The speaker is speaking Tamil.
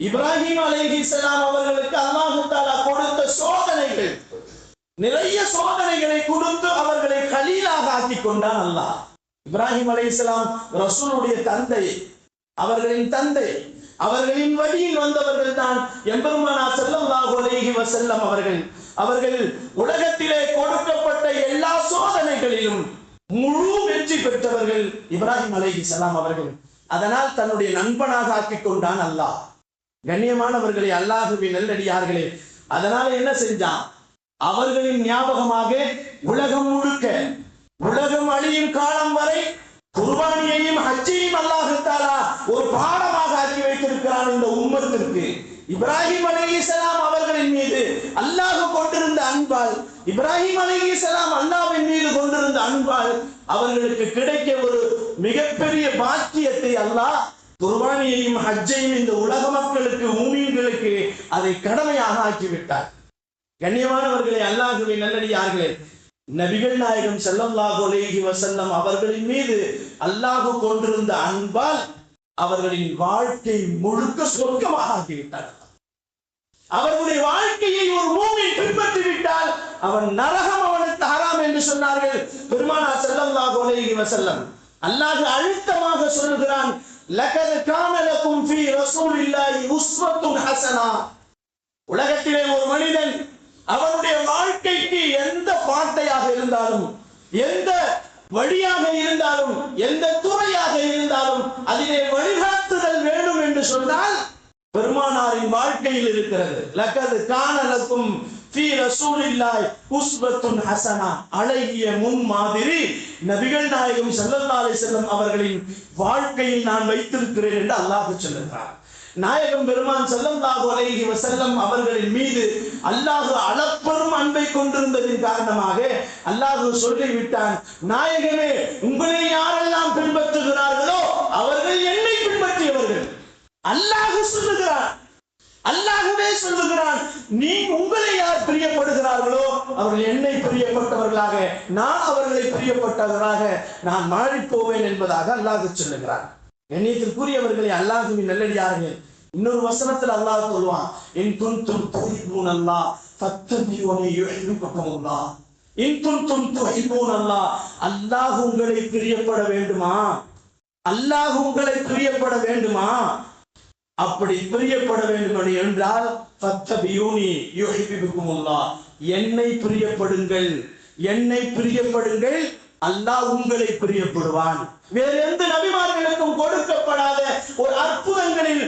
இப்ராஹிம் அலைஹிஸ்ஸலாம் அவர்களுக்கு அல்லாஹ் தஆலா கொடுத்த சோதனைகள், நிறைய சோதனைகளை கொடுத்து அவர்களை கலீலாக ஆக்கிக் கொண்டான் அல்லாஹ். இப்ராஹிம் அலைஹிஸ்ஸலாம் ரசூலுடைய தந்தை, அவர்களின் தந்தை, அவர்களின் வழியில் வந்தவர்கள் தான் எம்பெருமானார் ஸல்லல்லாஹு அலைஹி வஸல்லம் அவர்கள். அவர்கள் உலகத்திலே கொடுக்கப்பட்ட எல்லா சோதனைகளிலும் முழு வெற்றி பெற்றவர்கள் இப்ராஹிம் அலைஹிஸ்ஸலாம் அவர்கள். அதனால் தன்னுடைய நண்பனாக ஆக்கிக் கொண்டான் அல்லாஹ். கண்ணியமானவர்களே, அல்லாஹ்வின் நல்லடியார்களே, அதனால என்ன செஞ்சான்? அவர்களின் ஞாபகமாக உலகம் முழுக்க, உலகம் அழியும் காலம் வரை குர்பானியையும் ஹஜ்ஜையும் அல்லாஹ் தஆலா ஒரு பாடமாக ஆக்கி வைத்திருக்கிறான் இந்த உம்மத்திற்கு. இப்ராஹிம் அலைஹிஸ்ஸலாம் அவர்களின் மீது அல்லாஹ் கொண்டிருந்த அன்பால், இப்ராஹிம் அலைஹிஸ்ஸலாம் அல்லாஹ்வின் மீது கொண்டிருந்த அன்பால் அவர்களுக்கு கிடைக்க ஒரு மிகப்பெரிய பாக்கியத்தை அல்லாஹ் குர்பானியையும் ஹஜ்ஜையும் இந்த உலக மக்களுக்கு, மூமின்களுக்கு அதை கடமையாக ஆக்கிவிட்டார். கண்ணியமானவர்களே, அல்லாஹ்வின் நல்லடியார்களே, நபிகள் நாயகம் ஸல்லல்லாஹு அலைஹி வஸல்லம் அவர்களின் மீது அல்லாஹ் கொண்டிருந்த அன்பால் அவர்களின் வாழ்க்கை முழுக்க சொர்க்கமாக ஆக்கிவிட்டார். அவர்களுடைய வாழ்க்கையை ஒரு மூமின் பின்பற்றி விட்டால் அவன் நரகம் அவனுக்கு ஹராம் என்று சொன்னார்கள் பெருமானார் ஸல்லல்லாஹு அலைஹி வஸல்லம். அல்லாஹ் அழுத்தமாக சொல்கிறான், லகத் கான லகும் ஃபீ ரசூலில்லாஹி உஸ்வத்துன் ஹஸனா. உலகத்திலே ஒரு மனிதன் அவனுடைய வாழ்க்கைக்கு எந்த பாட்டையாக இருந்தாலும், எந்த வழியாக இருந்தாலும், எந்த துறையாக இருந்தாலும் அதிலே வழிகாட்டுதல் வேண்டும் என்று சொன்னால் பெருமானாரின் வாழ்க்கையில் இருக்கிறது. லகத் கான லகும் ஃபீ ரசூலில்லாஹி உஸ்வத்துன் ஹஸனா. அழகிய முன்மாதிரி நபிகள் நாயகம் ஸல்லல்லாஹு அலைஹி வஸல்லம் அவர்களின் வாழ்க்கையில் நான் வைத்திருக்கிறேன் என்று அல்லாஹ் சொல்லுகிறார். நாயகம் பெருமான் ஸல்லல்லாஹு அலைஹி வஸல்லம் அவர்களின் மீது அல்லாஹ் அளப்பெரும் அன்பை கொண்டிருந்ததின் காரணமாக அல்லாஹ் சொல்லிவிட்டான், நாயகமே, உங்களை யாரெல்லாம் பின்பற்றுகிறார்களோ அவர்கள் என்னை பின்பற்றியவர்கள். அல்லாஹ் சொல்லுகிறான், அல்லாஹ்வே சொல்லுகிறான், நீ உங்களை யார் பிரியப்படுகிறார்களோ அவர்கள் என்னை பிரியப்பட்டவர்களாக, நான் அவர்களை பிரியப்பட்டவர்களாக நான் மாறிப் போவேன் என்பதாக அல்லாஹ் சொல்லுகிறான். கண்ணியத்திற்குரியவர்களே, அல்லாஹ்வின் நல்லடியார்களே, இன்னொரு வசனத்தில் அல்லாஹ் சொல்வான், இன் குன்தும் துஹிப்பூனல்லாஹ் ஃபத்தபியூனி யுஹிப்புக்குமுல்லாஹ். இன் குன்தும் துஹிப்பூனல்லாஹ், அல்லாஹ் உங்களை பிரியப்பட வேண்டுமா? அல்லாஹ் உங்களை பிரியப்பட வேண்டுமா? அப்படி பிரியப்பட வேண்டும் என்றால் ஃபத்தபியூனி யுஹிப்புக்குமுல்லாஹ், என்னை பிரியப்படுங்கள், என்னை பிரியப்படுங்கள், அல்லாஹ் உங்களை பிரியப்படுவான். வேறு எந்த நபிமார்களுக்கும் கொடுக்கப்படாத ஒரு அற்புதங்களில்